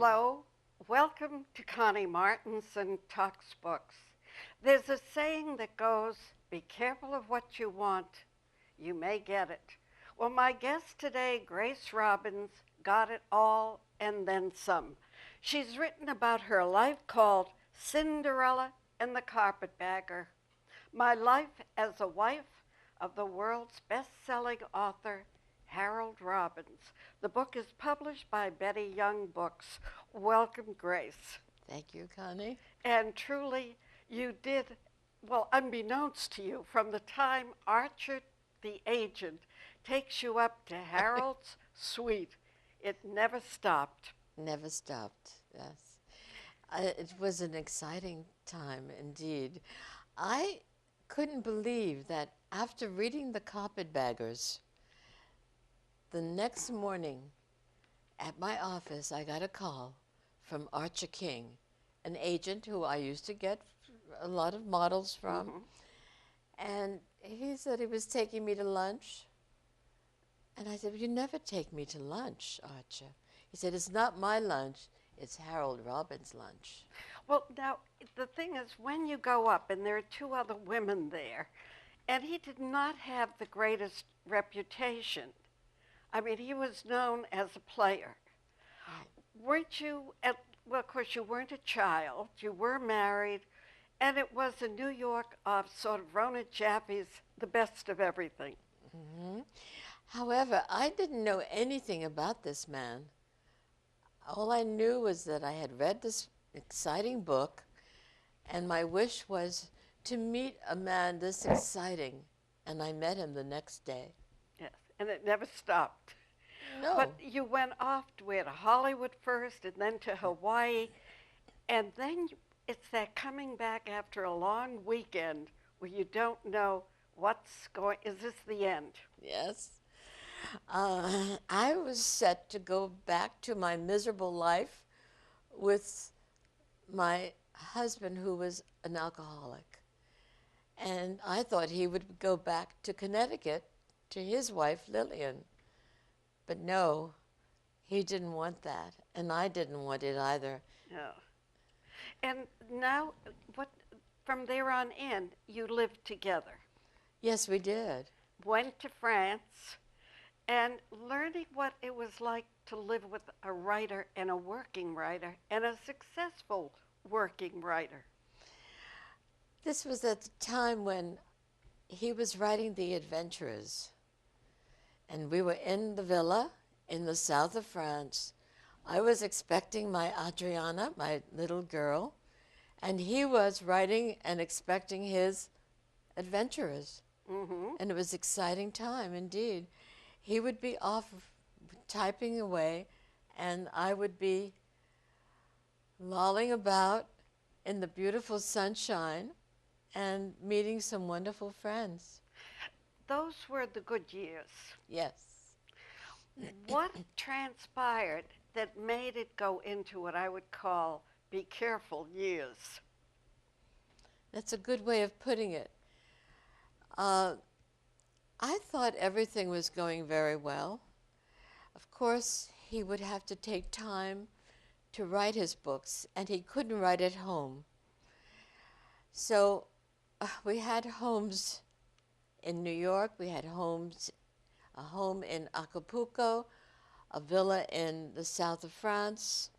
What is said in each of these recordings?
Hello, welcome to Connie Martinson Talks Books. There's a saying that goes, be careful of what you want, you may get it. Well, my guest today, Grace Robbins, got it all and then some. She's written about her life called Cinderella and the Carpetbagger, My Life as a Wife of the World's Best-Selling Author, Harold Robbins. The book is published by Betty Young Books. Welcome, Grace. Thank you, Connie. And truly, you did, well, unbeknownst to you, from the time Archer, the agent, takes you up to Harold's suite, it never stopped. Never stopped, yes. It was an exciting time indeed. I couldn't believe that after reading The Carpetbaggers, the next morning at my office, I got a call from Archer King, an agent who I used to get a lot of models from. And he said he was taking me to lunch. And I said, well, you never take me to lunch, Archer. He said, it's not my lunch, it's Harold Robbins' lunch. Well, now, the thing is, when you go up, and there are two other women there, and he did not have the greatest reputation. I mean, he was known as a player. Weren't you, well, of course, you weren't a child, you were married, and it was in New York of sort of Rona Jaffe's The Best of Everything. However, I didn't know anything about this man. All I knew was that I had read this exciting book, and my wish was to meet a man this exciting, and I met him the next day. Yes, and it never stopped. No. But you went off to Hollywood first, and then to Hawaii, and then it's that coming back after a long weekend where you don't know what's going, is this the end? Yes. I was set to go back to my miserable life with my husband, who was an alcoholic. And I thought he would go back to Connecticut to his wife, Lillian. But no, he didn't want that, and I didn't want it either. No. And now, from there on in, you lived together. Yes, we did. Went to France, and learning what it was like to live with a writer and a working writer and a successful working writer. This was at the time when he was writing The Adventurers, and we were in the villa in the south of France. I was expecting my Adriana, my little girl, and he was writing and expecting his adventurers. And it was an exciting time indeed. He would be off typing away, and I would be lolling about in the beautiful sunshine and meeting some wonderful friends. Those were the good years. Yes. What transpired that made it go into what I would call be careful years? That's a good way of putting it. I thought everything was going very well. Of course, he would have to take time to write his books, and he couldn't write at home. So we had homes in New York, we had a home in Acapulco, a villa in the south of France,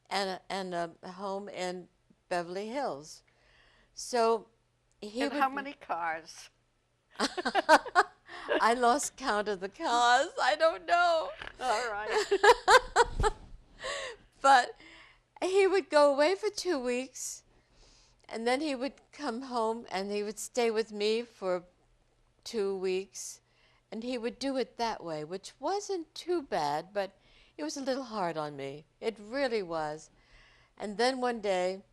and a home in Beverly Hills. So and how many cars? I lost count of the cars. I don't know. All right. But he would go away for 2 weeks, and then he would come home, and he would stay with me for 2 weeks, and he would do it that way, which wasn't too bad, but it was a little hard on me. It really was. And then one day,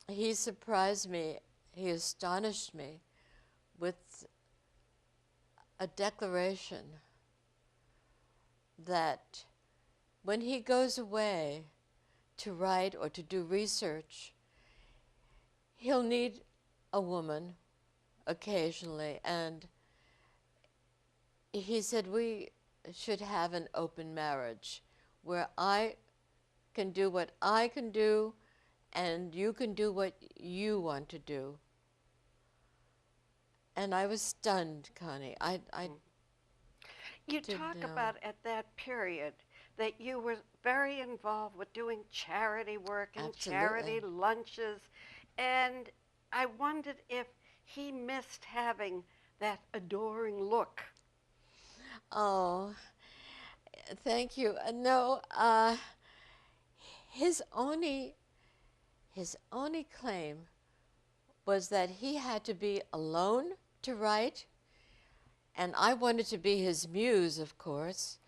he surprised me. He astonished me with a declaration that when he goes away to write or to do research, he'll need a woman occasionally. And he said we should have an open marriage where I can do what I can do, and you can do what you want to do. And I was stunned, Connie. I You didn't talk know. about at that period that you were very involved with doing charity work and charity Absolutely. lunches, and I wondered if he missed having that adoring look. Oh, thank you. No, his only his only claim was that he had to be alone to write, and I wanted to be his muse, of course,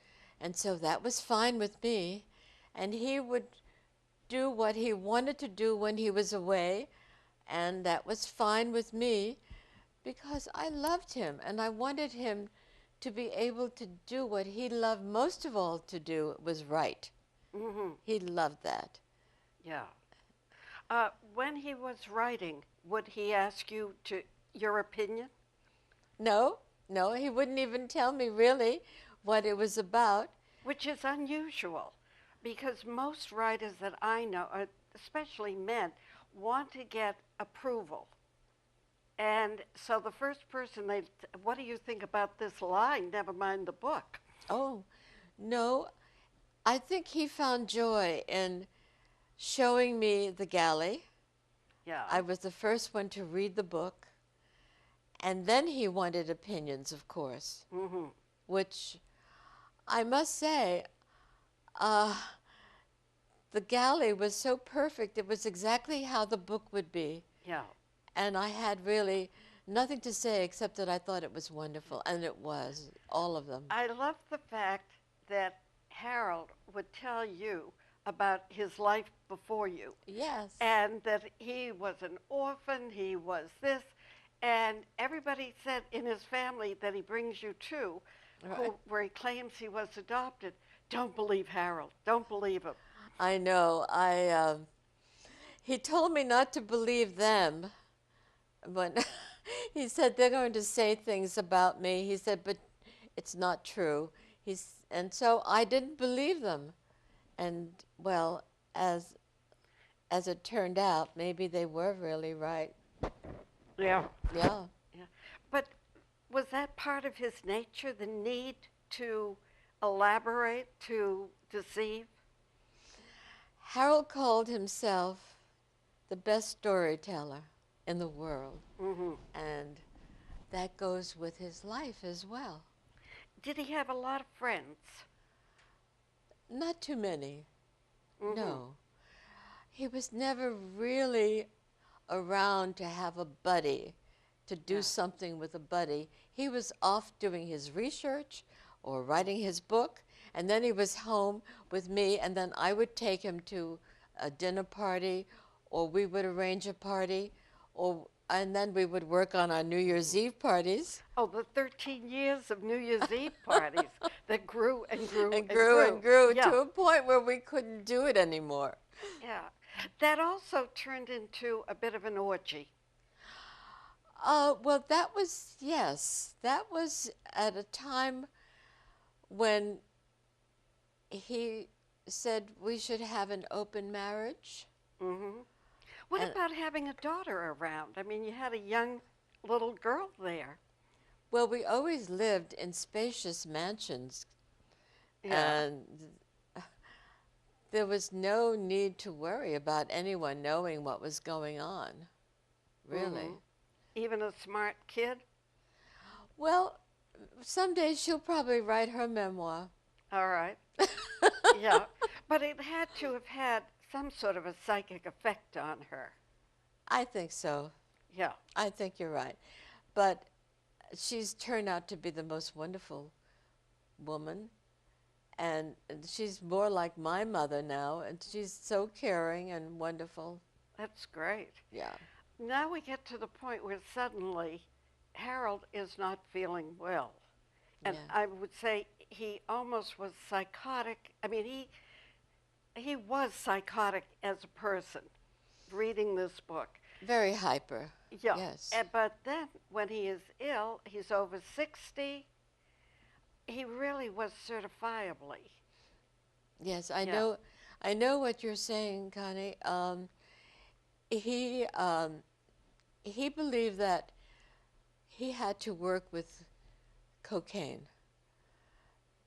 and so that was fine with me. And he would do what he wanted to do when he was away, and that was fine with me because I loved him and I wanted him to be able to do what he loved most of all to do was write. Hmm. He loved that. Yeah. When he was writing, would he ask you to your opinion? No, no, he wouldn't even tell me really what it was about. Which is unusual because most writers that I know, especially men, want to get approval. And so the first person what do you think about this line? Never mind the book. Oh, no, I think he found joy in showing me the galley. Yeah. I was the first one to read the book, and then he wanted opinions, of course, Mm-hmm. which I must say, uh, the galley was so perfect. It was exactly how the book would be. Yeah. And I had really nothing to say except that I thought it was wonderful. And it was, all of them. I love the fact that Harold would tell you about his life before you Yes. and that he was an orphan, he was this, and everybody said in his family that he brings you to, Right. where he claims he was adopted. Don't believe Harold. Don't believe him. I know. He told me not to believe them when he said they're going to say things about me. He said, but it's not true. And so I didn't believe them. And well, as as it turned out, maybe they were really right. Yeah. Yeah. Yeah. But was that part of his nature, the need to elaborate, to deceive? Harold called himself the best storyteller in the world, Hmm. and that goes with his life as well. Did he have a lot of friends? Not too many, Hmm. no. He was never really around to have a buddy, to do Yeah. something with a buddy. He was off doing his research or writing his book, and then he was home with me, and then I would take him to a dinner party, or we would arrange a party, and then we would work on our New Year's Eve parties. Oh, the 13 years of New Year's Eve parties that grew and grew And and grew and grew. grew Yeah. to a point where we couldn't do it anymore. Yeah. That also turned into a bit of an orgy. Well, that was, yes, that was at a time when he said we should have an open marriage. Hmm. What And, about having a daughter around? I mean, you had a young little girl there. well, we always lived in spacious mansions, Yeah. and there was no need to worry about anyone knowing what was going on, really. Hmm. Even a smart kid. Well, someday she'll probably write her memoir. All right. Yeah. But it had to have had some sort of a psychic effect on her. I think so. Yeah. I think you're right. But she's turned out to be the most wonderful woman. And she's more like my mother now. And she's so caring and wonderful. That's great. Yeah. Now we get to the point where suddenly Harold is not feeling well. And Yeah. I would say he almost was psychotic. I mean, he was psychotic as a person reading this book. Very hyper. Yeah. Yes. But then when he is ill, he's over 60. He really was certifiably. Yes, Yeah. I know what you're saying, Connie. He he believed that he had to work with cocaine.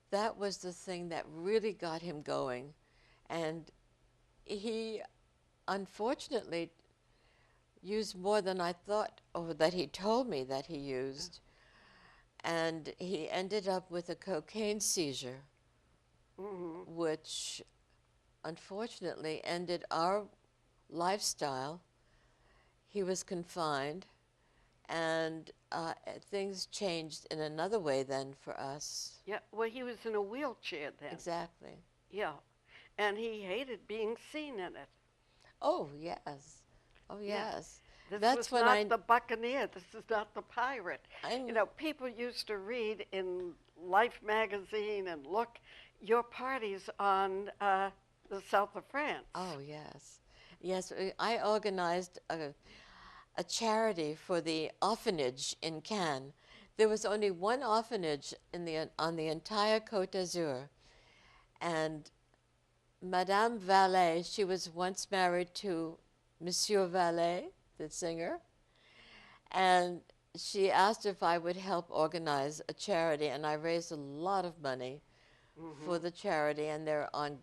That was the thing that really got him going, and he unfortunately used more than I thought, or that he told me that he used, and he ended up with a cocaine seizure, which unfortunately ended our lifestyle. He was confined, and things changed in another way then for us. Yeah, well, he was in a wheelchair then. Exactly. Yeah, and he hated being seen in it. Oh, yes. Oh, Yeah. yes. This That's was when not the buccaneer. This is not the pirate. I'm You know, people used to read in Life magazine and look your parties on the south of France. Oh, yes. Yes, I organized a charity for the orphanage in Cannes. There was only one orphanage on the entire Côte d'Azur. And Madame Vallet, she was once married to Monsieur Vallet, the singer, and she asked if I would help organize a charity, and I raised a lot of money for the charity, and they're on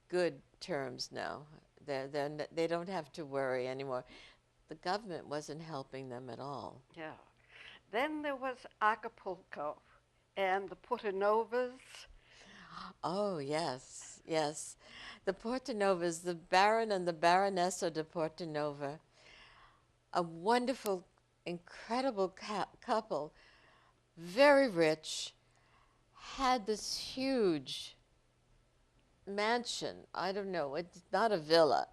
good terms now. They don't have to worry anymore. The government wasn't helping them at all. Yeah. Then there was Acapulco and the Portanovas. Oh, yes, yes. The Portanovas, the Baron and the Baronessa de Portanova, a wonderful, incredible couple, very rich, had this huge mansion. I don't know, it's not a villa,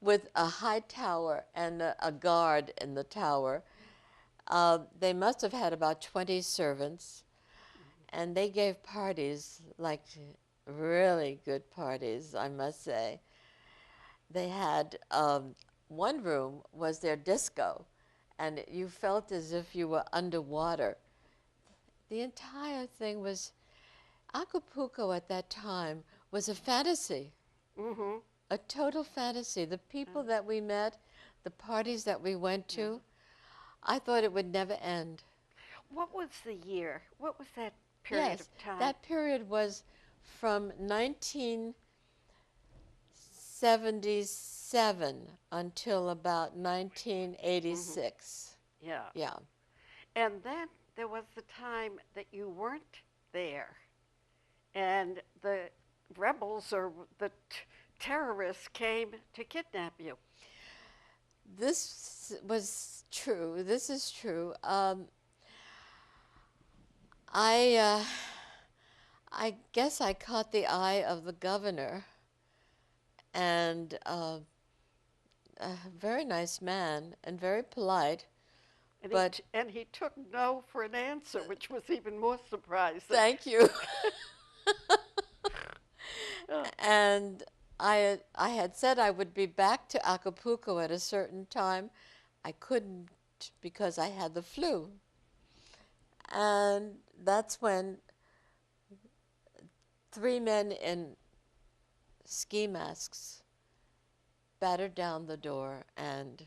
with a high tower and a guard in the tower. They must have had about 20 servants, and they gave parties, like really good parties, I must say. They had one room was their disco, and you felt as if you were underwater. The entire thing was Acapulco at that time was a fantasy, Mm-hmm. a total fantasy. The people that we met, the parties that we went to, I thought it would never end. What was the year? What was that period Yes, of time? that period was from 1977 until about 1986. Yeah. Yeah. And then there was the time that you weren't there, and the rebels or the terrorists came to kidnap you. This was true. This is true. I I guess I caught the eye of the governor, and a very nice man and very polite. And, But and he took no for an answer, which was even more surprising. thank you. Oh, And I had said I would be back to Acapulco at a certain time. I couldn't because I had the flu. And that's when three men in ski masks battered down the door and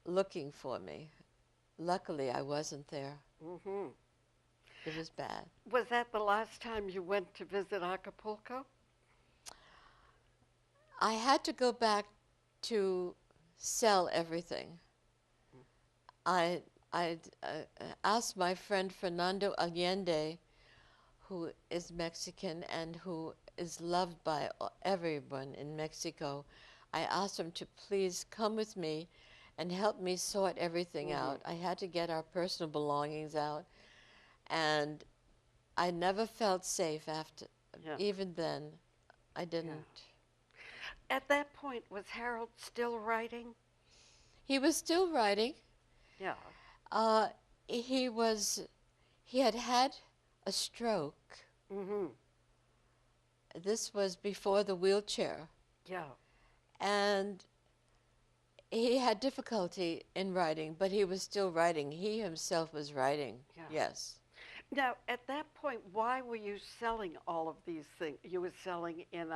looking for me. Luckily, I wasn't there. mm-hmm. It was bad. Was that the last time you went to visit Acapulco? I had to go back to sell everything. I asked my friend Fernando Allende, who is Mexican and who is loved by everyone in Mexico. I asked him to please come with me and help me sort everything out. I had to get our personal belongings out, and I never felt safe after. Yeah. Even then, I didn't. At that point, was Harold still writing? He was still writing. Yeah. Uh, he had had a stroke. Mm-hmm. This was before the wheelchair. Yeah. And he had difficulty in writing, but he was still writing. He himself was writing. Yeah. Yes. Now, at that point, why were you selling all of these things? You were selling in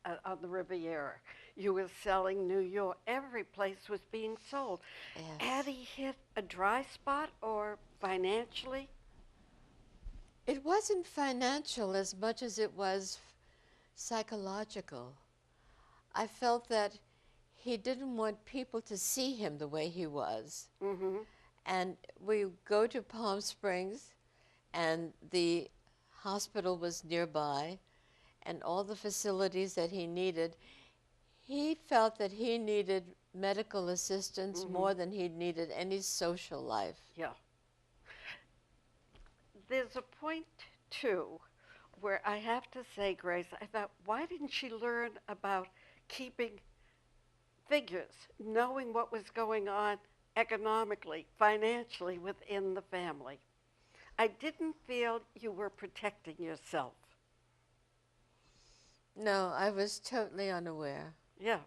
on the Riviera. You were selling New York. Every place was being sold. Yes. Addie hit a dry spot or financially? It wasn't financial as much as it was psychological. I felt that he didn't want people to see him the way he was. Mm-hmm. And we go to Palm Springs, and the hospital was nearby, and all the facilities that he needed. He felt that he needed medical assistance Mm-hmm. more than he needed any social life. Yeah. There's a point, too, where I have to say, Grace, I thought, why didn't she learn about keeping figures, knowing what was going on economically, financially within the family? I didn't feel you were protecting yourself. No, I was totally unaware. Yeah.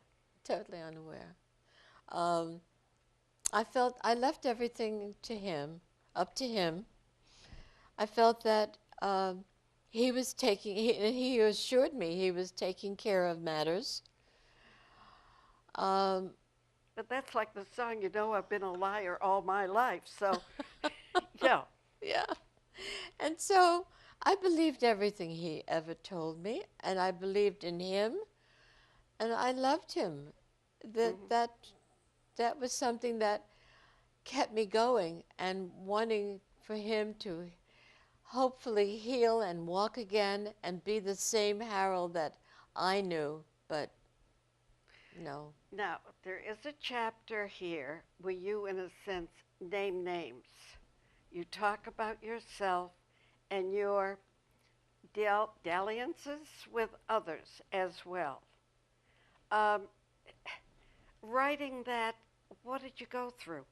Totally unaware. Um, I felt I left everything to him, up to him. I felt that he was taking, he assured me he was taking care of matters. Um, But that's like the song, you know, I've been a liar all my life. So, yeah. yeah. And so I believed everything he ever told me, and I believed in him, and I loved him. That Mm-hmm. that that was something that kept me going and wanting for him to hopefully heal and walk again and be the same Harold that I knew, but no. Now, there is a chapter here where you, in a sense, name names. You talk about yourself and your dalliances with others as well. Um, Writing that, what did you go through?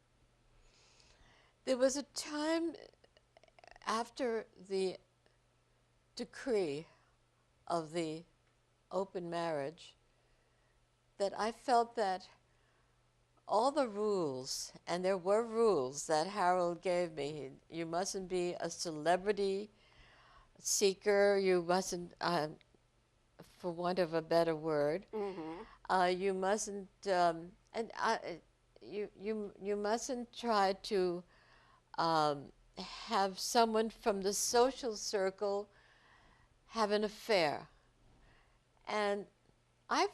There was a time after the decree of the open marriage that I felt that all the rules, and there were rules that Harold gave me. You mustn't be a celebrity seeker. You mustn't, for want of a better word, Mm-hmm. you mustn't, and you mustn't try to um, have someone from the social circle have an affair. And I,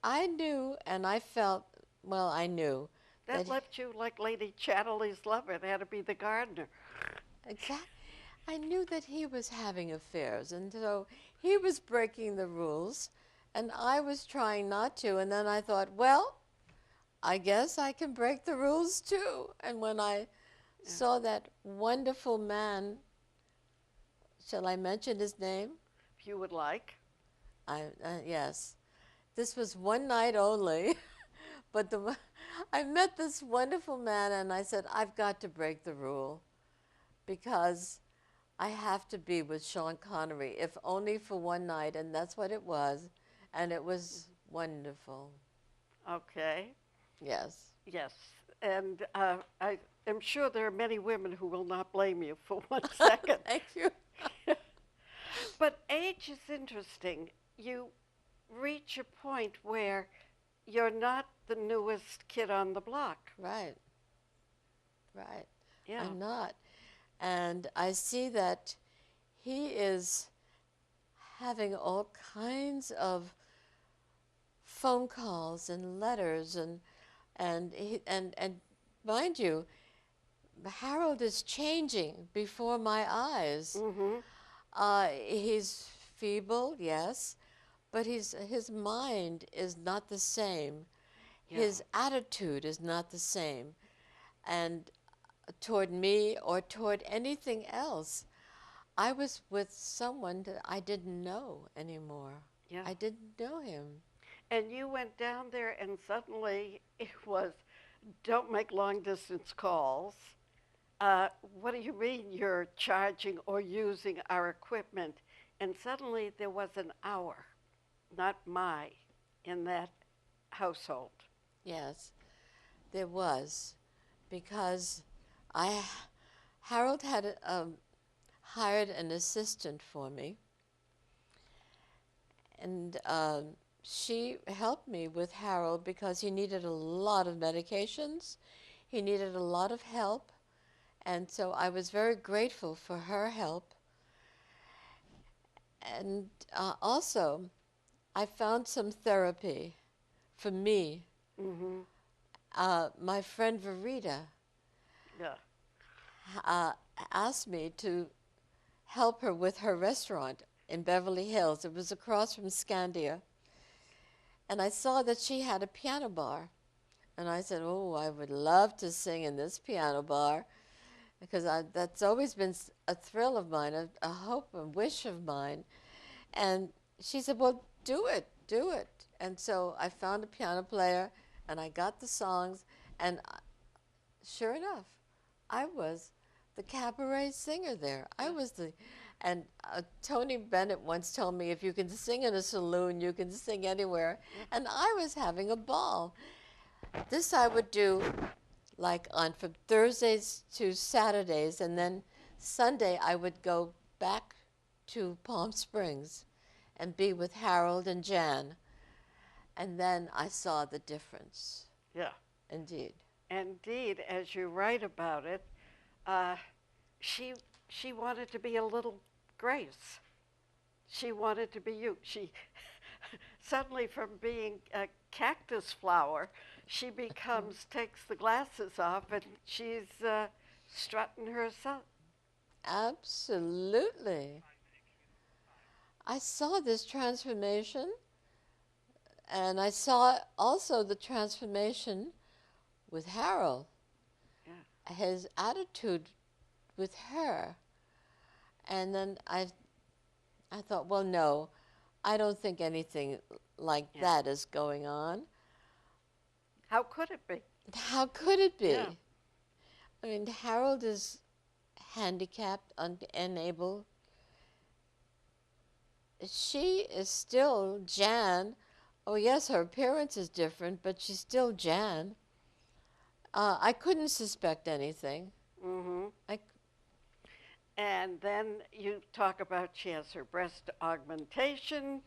I knew, and I felt, well, I knew that That left you like Lady Chatterley's lover. It had to be the gardener. exact. I knew that he was having affairs, and so he was breaking the rules, and I was trying not to. And then I thought, well, I guess I can break the rules too. And when I Yeah. saw that wonderful man, shall I mention his name? If you would like. Yes. This was one night only, but I met this wonderful man, and I said, I've got to break the rule because I have to be with Sean Connery, if only for one night, and that's what it was, and it was wonderful. Okay. Yes. Yes. And I am sure there are many women who will not blame you for 1 second. Thank you. But age is interesting. You reach a point where you're not the newest kid on the block. Right. Right. Yeah. I'm not. And I see that he is having all kinds of phone calls and letters and mind you, Harold is changing before my eyes. Mm-hmm. He's feeble, yes, but his mind is not the same. Yeah. His attitude is not the same. And toward me or toward anything else, I was with someone that I didn't know anymore. Yeah. I didn't know him. And you went down there, and suddenly it was, don't make long distance calls. What do you mean you're charging or using our equipment? And suddenly there was an hour, not my, in that household. Yes, there was, because I Harold had hired an assistant for me, and she helped me with Harold because he needed a lot of medications. He needed a lot of help. And so I was very grateful for her help. And also, I found some therapy for me. Mm-hmm. My friend Verita Yeah. uh, asked me to help her with her restaurant in Beverly Hills. It was across from Scandia. And I saw that she had a piano bar. And I said, oh, I would love to sing in this piano bar because that's always been a thrill of mine, a hope, a wish of mine. And she said, well, do it, do it. And so I found a piano player and I got the songs. And sure enough, I was the cabaret singer there. I was the, and Tony Bennett once told me, if you can sing in a saloon, you can sing anywhere. And I was having a ball. This I would do like on from Thursdays to Saturdays, and then Sunday I would go back to Palm Springs and be with Harold and Jan. And then I saw the difference. Yeah. Indeed. Indeed, as you write about it, uh, she she wanted to be a little Grace. She wanted to be you. She suddenly, from being a cactus flower, she becomes takes the glasses off and she's strutting herself. Absolutely. I saw this transformation, and I saw also the transformation with Harold, Yeah. his attitude with her. And then I thought, well, no, I don't think anything like Yeah. that is going on. How could it be? How could it be? Yeah. I mean, Harold is handicapped, unable. She is still Jan. Oh, yes, her appearance is different, but she's still Jan. I couldn't suspect anything. Mm-hmm. I, And then you talk about she has her breast augmentation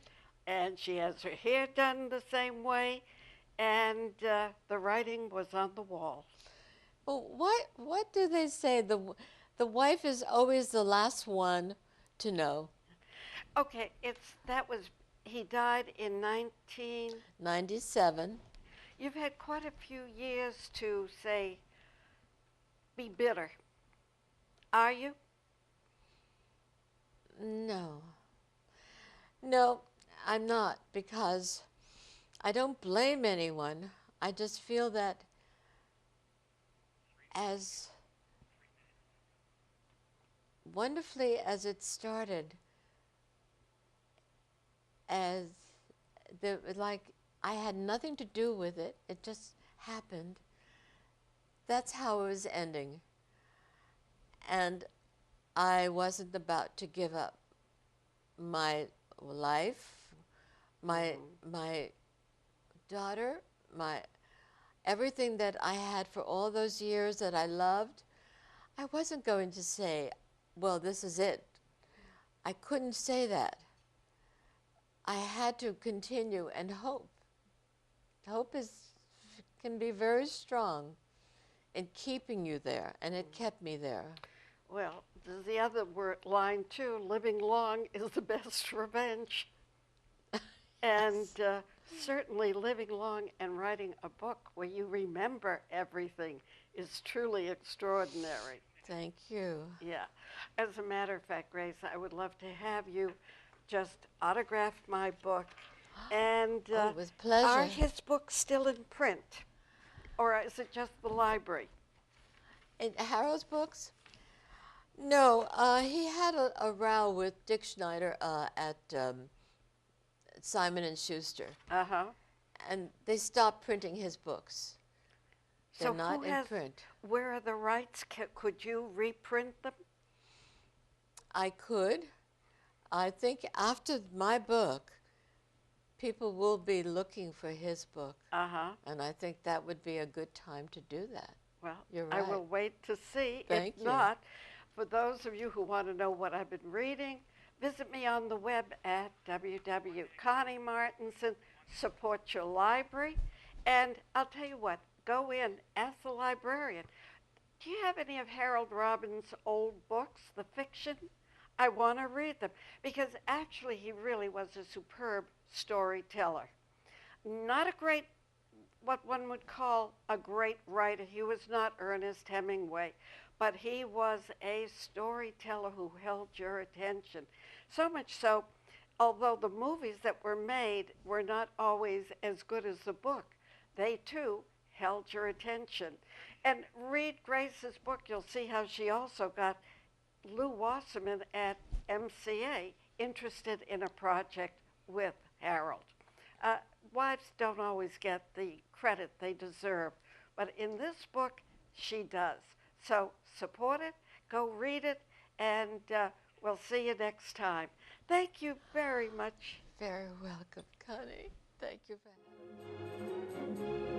and she has her hair done the same way, and the writing was on the wall. well, what do they say? The wife is always the last one to know. Okay, it's that was he died in 19. 97. You've had quite a few years to say be bitter. Are you? No. No, I'm not, because I don't blame anyone. I just feel that as wonderfully as it started, as like I had nothing to do with it, it just happened. That's how it was ending. And I wasn't about to give up my life, my my daughter, my everything that I had for all those years that I loved. I wasn't going to say, well, this is it. I couldn't say that. I had to continue and hope. Hope can be very strong in keeping you there, and it kept me there. Well, there's the other line too. Living long is the best revenge. And certainly, living long and writing a book where you remember everything is truly extraordinary. Thank you. Yeah. As a matter of fact, Grace, I would love to have you just autograph my book. And With pleasure. are his books still in print? Or is it just the library? In Harold's books? No, he had a row with Dick Schneider at Simon & Schuster, Uh-huh. and they stopped printing his books. They're So not who in has, print. where are the rights? Could you reprint them? I could. I think after my book, people will be looking for his book, Uh-huh. and I think that would be a good time to do that. Well, You're I right. will wait to see. Thank If you. not, for those of you who want to know what I've been reading, visit me on the web at www.conniemartinson, support your library, and I'll tell you what, go in, ask the librarian, do you have any of Harold Robbins' old books, the fiction? I want to read them because actually he really was a superb storyteller. Not a great, what one would call a great writer. He was not Ernest Hemingway, but he was a storyteller who held your attention. So much so, although the movies that were made were not always as good as the book, they too held your attention. And read Grace's book, you'll see how she also got Lou Wasserman at MCA interested in a project with Harold. Wives don't always get the credit they deserve, but in this book, she does. So support it, go read it, and we'll see you next time. Thank you very much. Very welcome, Connie. Thank you for having me.